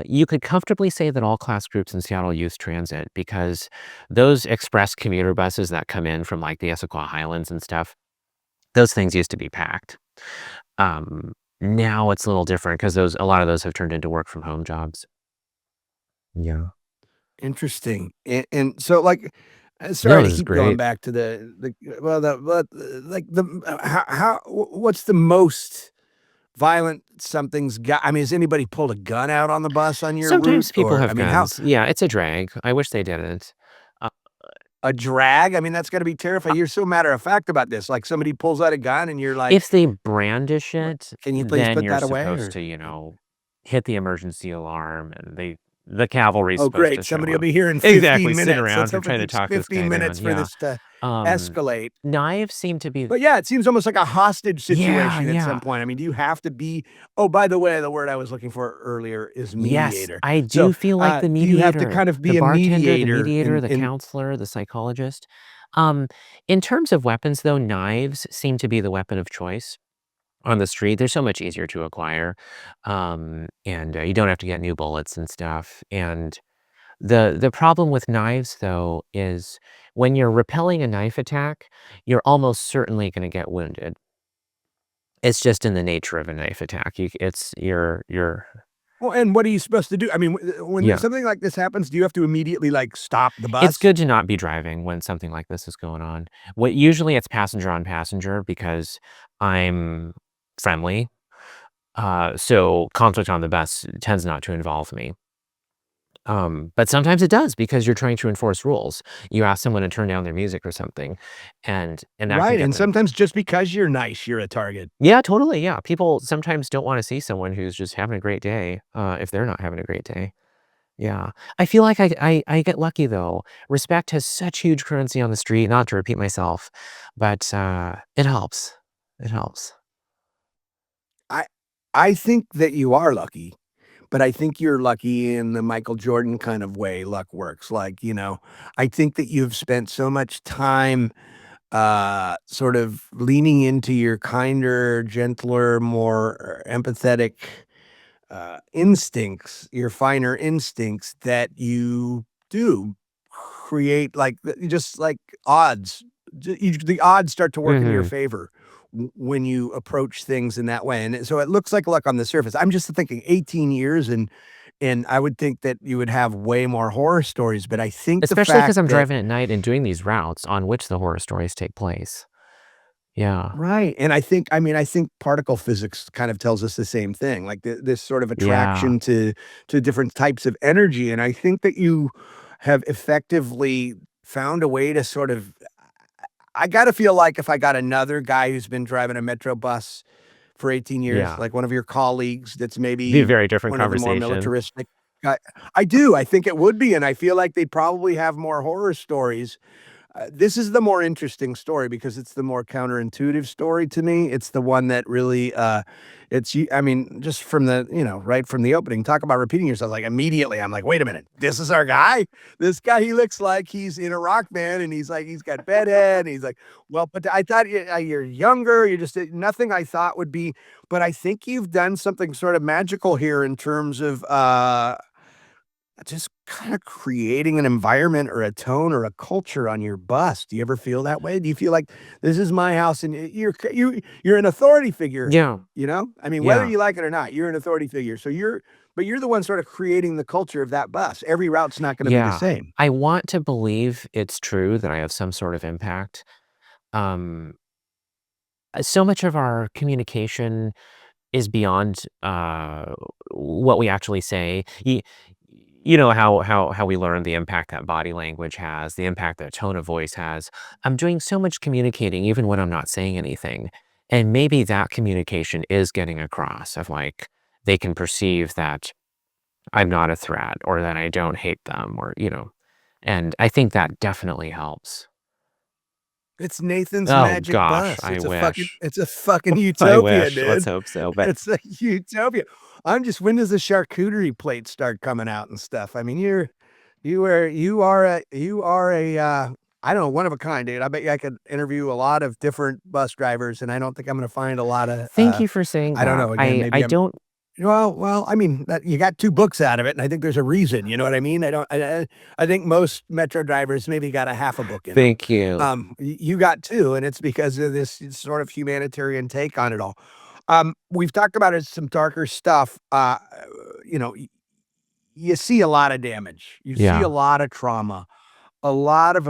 you could comfortably say that all class groups in Seattle use transit because those express commuter buses that come in from, like, the Issaquah Highlands and stuff, those things used to be packed. Now it's a little different because a lot of those have turned into work from home jobs. Yeah. interesting, and so, like, No, sorry to this is keep going great. back to well, like, what's the most violent something's got. I mean, has anybody pulled a gun out on the bus on your route? Sometimes people Or, I have mean, how guns. Yeah, it's a drag. I wish they didn't. Uh, a drag? I mean, that's gotta be terrifying. You're so matter of fact about this, like, somebody pulls out a gun and you're like, if they brandish "What? it, Can you please then put you're that away?" supposed Or to, hit the emergency alarm and the cavalry's "Oh, supposed to great, show somebody will up. be here in Exactly, 15 sit minutes. Let's around or hope it try to takes talk this 15 guy minutes down, for yeah. this to Um, escalate." Knives seem to be But yeah, it seems almost like a hostage yeah, situation at yeah. some point. I mean, do you have to be. Oh, by the way, the word I was looking for earlier is Yes, mediator. I So, do feel like the do you have to mediator, kind of the be a bartender, the mediator mediator, the in counselor, the psychologist. Um, in terms of weapons, though, knives seem to be the weapon of choice on the street. They're so much easier to acquire, and you don't have to get new bullets and stuff. And the problem with knives, though, is when you're repelling a knife attack, you're almost certainly going to get wounded. It's just in the nature of a knife attack. You're Well, and what are you supposed to do? I mean, when Yeah. something like this happens, do you have to immediately, like, stop the It's bus? good to not be driving when something like this is going on. What usually it's passenger on passenger because I'm friendly, so conflict on the bus tends not to involve me. But sometimes it does because you're trying to enforce rules. You ask someone to turn down their music or something, and that can Right, get and them. sometimes just because you're nice, you're a target. Yeah, totally, yeah. People sometimes don't wanna see someone who's just having a great day, if they're not having a great day. Yeah. I feel like I get lucky, though. Respect has such huge currency on the street, not to repeat myself, but, it helps. It helps. I I think that you are lucky, but I think you're lucky in the Michael Jordan kind of way luck works, like, I think that you've spent so much time, sort of leaning into your kinder, gentler, more empathetic instincts, your finer instincts that you do create like just like odds. The odds start to work in your Mhm. favor when you approach things in that way. And so it looks like luck on the surface. I'm just thinking 18 years and I would think that you would have way more horror stories, but I think the Especially fact because 'cause I'm that driving at night and doing these routes on which the horror stories take place. Yeah. right, and I think particle physics kind of tells us the same thing, like, this sort of Yeah. attraction to different types of energy, and I think that you have effectively found a way to sort of I gotta feel like if I got another guy who's been driving a Metro bus for 18 years, Yeah. like one of your colleagues that's Be a maybe very different one of the more conversation. militaristic I do, I think it would be, and I feel like they'd probably have more horror stories this is the more interesting story because it's the more counterintuitive story to me. It's the one that really, I mean, just from the, right from the opening, talk about repeating yourself. Like immediately, I'm like, wait a minute, this is our guy. This guy, he looks like he's in a rock band, and he's like, he's got bedhead, and he's like, well, but I thought you're younger. You're just nothing I thought would be, but I think you've done something sort of magical here in terms of just kinda creating an environment or a tone or a culture on your bus. Do you ever feel that way? Do you feel like, "This is my house," and you're an authority figure, Yeah. you know? I mean, whether Yeah. you like it or not, you're an authority figure, so you're the one sort of creating the culture of that bus. Every route's not gonna be the Yeah. same. I want to believe it's true that I have some sort of impact. Um, so much of our communication is beyond, what we actually say. You know how we learn the impact that body language has, the impact that tone of voice has. I'm doing so much communicating even when I'm not saying anything, and maybe that communication is getting across of, like, they can perceive that I'm not a threat or that I don't hate them and I think that definitely helps. It's Nathan's Oh magic gosh, bus. I wish. It's a fucking I utopia, wish. Let's dude. hope so, but It's a utopia. I'm just when does the charcuterie plates start coming out and stuff? I mean, you are a, I don't know, one of a kind, dude. I bet you I could interview a lot of different bus drivers, and I don't think I'm gonna find a lot of, thank you for saying I don't that. know, again, I maybe I'm don't I mean, that you got 2 books out of it, and I think there's a reason, you know what I mean? I think most Metro drivers maybe got a half a book in 'em. thank you. You got 2, and it's because of this sort of humanitarian take on it all. We've talked about it some darker stuff, you know, you see a lot of damage. You see a Yeah. lot of trauma, a lot of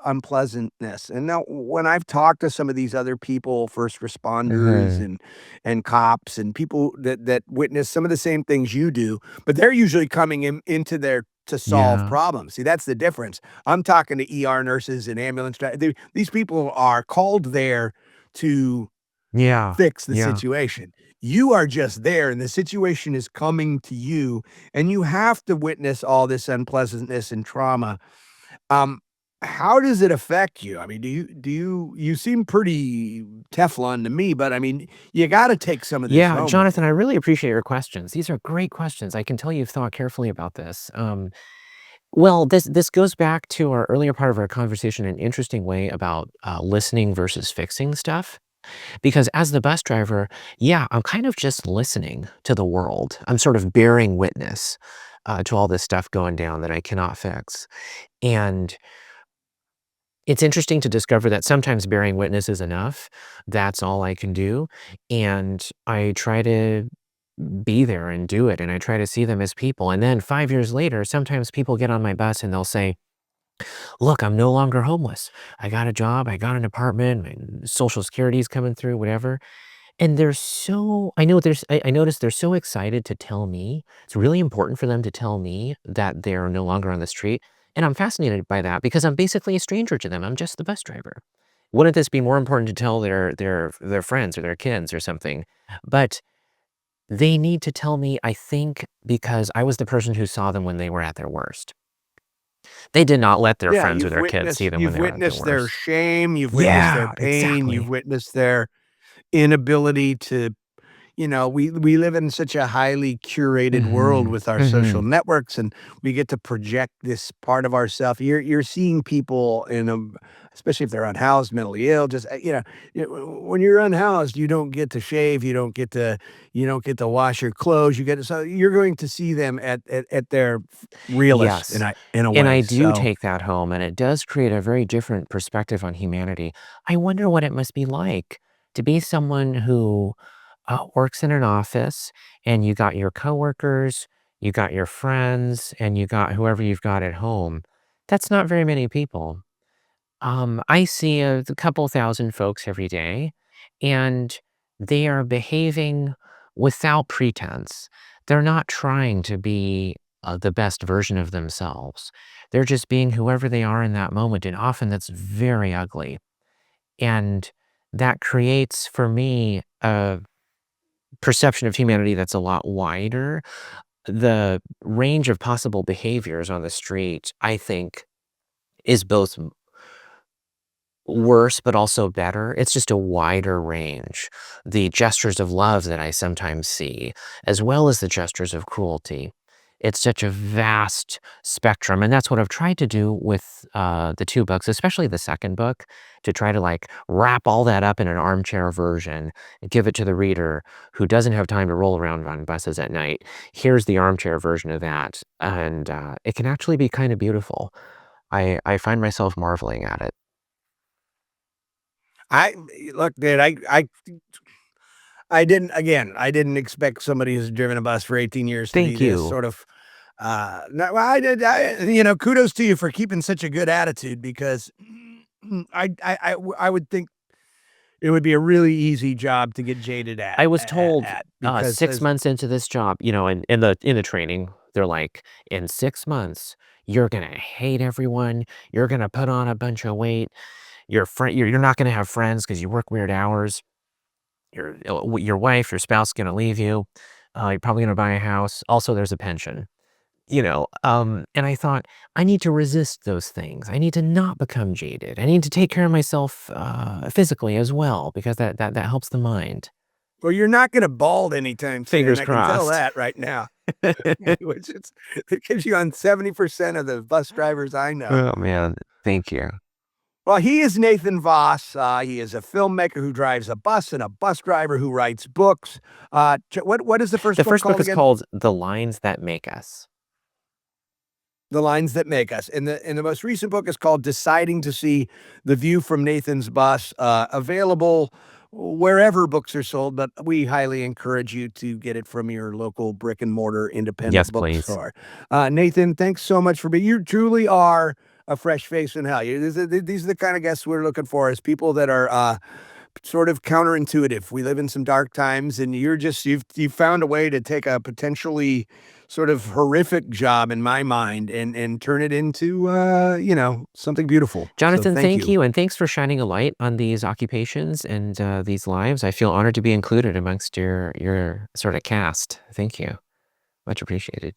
unpleasantness. And now when I've talked to some of these other people, first responders Mhm. and cops and people that witness some of the same things you do, but they're usually coming into there to solve Yeah. problems. See, that's the difference. I'm talking to ER nurses and these people are called there to Yeah. fix the Yeah. situation. You are just there and the situation is coming to you and you have to witness all this unpleasantness and trauma. Um, how does it affect you? I mean, you seem pretty Teflon to me, but I mean, you gotta take some of this Yeah, home with Jonathan, you. I really appreciate your questions. These are great questions. I can tell you've thought carefully about this. Well, this goes back to our earlier part of our conversation in an interesting way about listening versus fixing stuff. Because as the bus driver, yeah, I'm kind of just listening to the world. I'm sort of bearing witness to all this stuff going down that I cannot fix. And it's interesting to discover that sometimes bearing witness is enough. That's all I can do. And I try to be there and do it, and I try to see them as people, and then 5 years later, sometimes people get on my bus and they'll say, "Look, I'm no longer homeless. I got a job, I got an apartment, my Social Security's coming through, whatever." And they're so I notice they're so excited to tell me. It's really important for them to tell me that they're no longer on the street, and I'm fascinated by that because I'm basically a stranger to them. I'm just the bus driver. Wouldn't this be more important to tell their friends or their kids or something? But they need to tell me, I think, because I was the person who saw them when they were at their worst. They did not let their Yeah, friends or their kids see them when you've they were at their witnessed their worst. shame, you've witnessed their Yeah, pain, you've exactly. witnessed their inability to we live in such a highly curated world Mhm, with our social mhm. networks, and we get to project this part of ourself. You're seeing people in a especially if they're unhoused, mentally ill, just, when you're unhoused, you don't get to shave, you don't get to wash your clothes, you get to so you're going to see them at their realest Yes, in a and way, I do so take that home, and it does create a very different perspective on humanity. I wonder what it must be like to be someone who, works in an office, and you got your coworkers, you got your friends, and you got whoever you've got at home. That's not very many people. I see a couple thousand folks every day, and they are behaving without pretense. They're not trying to be the best version of themselves. They're just being whoever they are in that moment, and often that's very ugly. And that creates for me a perception of humanity that's a lot wider. The range of possible behaviors on the street, I think, is both worse, but also better. It's just a wider range. The gestures of love that I sometimes see, as well as the gestures of cruelty. It's such a vast spectrum, and that's what I've tried to do with the 2 books, especially the 2nd book, to try to, like, wrap all that up in an armchair version and give it to the reader who doesn't have time to roll around on buses at night. Here's the armchair version of that, and, it can actually be kinda beautiful. I find myself marveling at it. I look, dude, I didn't expect somebody who's driven a bus for 18 years to be Thank this you. sort of, no, well, kudos to you for keeping such a good attitude because I would think it would be a really easy job to get jaded I was told, because 6 as months into this job, in the training, they're like, "In 6 months, you're gonna hate everyone, you're gonna put on a bunch of weight, you're not gonna have friends because you work weird hours, your wife, your spouse is gonna leave you, you're probably gonna buy a house, also there's a pension." And I thought, "I need to resist those things, I need to not become jaded, I need to take care of myself, physically as well because that helps the mind." well, you're not gonna bald anytime soon, Fingers I can tell crossed. that right now, which is it gives you on 70% of the bus drivers I know. Oh, man. Thank you. Well, he is Nathan Voss. He is a filmmaker who drives a bus and a bus driver who writes books. What is the first The book first book called is again? called The Lines That Make Us. The Lines That Make Us. And the most recent book is called Deciding to See the View from Nathan's Bus. Available wherever books are sold, but we highly encourage you to get it from your local brick and mortar independent Yes, please. bookstore. Nathan, thanks so much for being. You truly are a fresh face in hell. These are the kind of guests we're looking for, is people that are sort of counterintuitive. We live in some dark times, and you've found a way to take a potentially sort of horrific job in my mind and turn it into something beautiful. So Jonathan, thank thank you. you, and thanks for shining a light on these occupations and, these lives. I feel honored to be included amongst your sorta cast. Thank you. Much appreciated.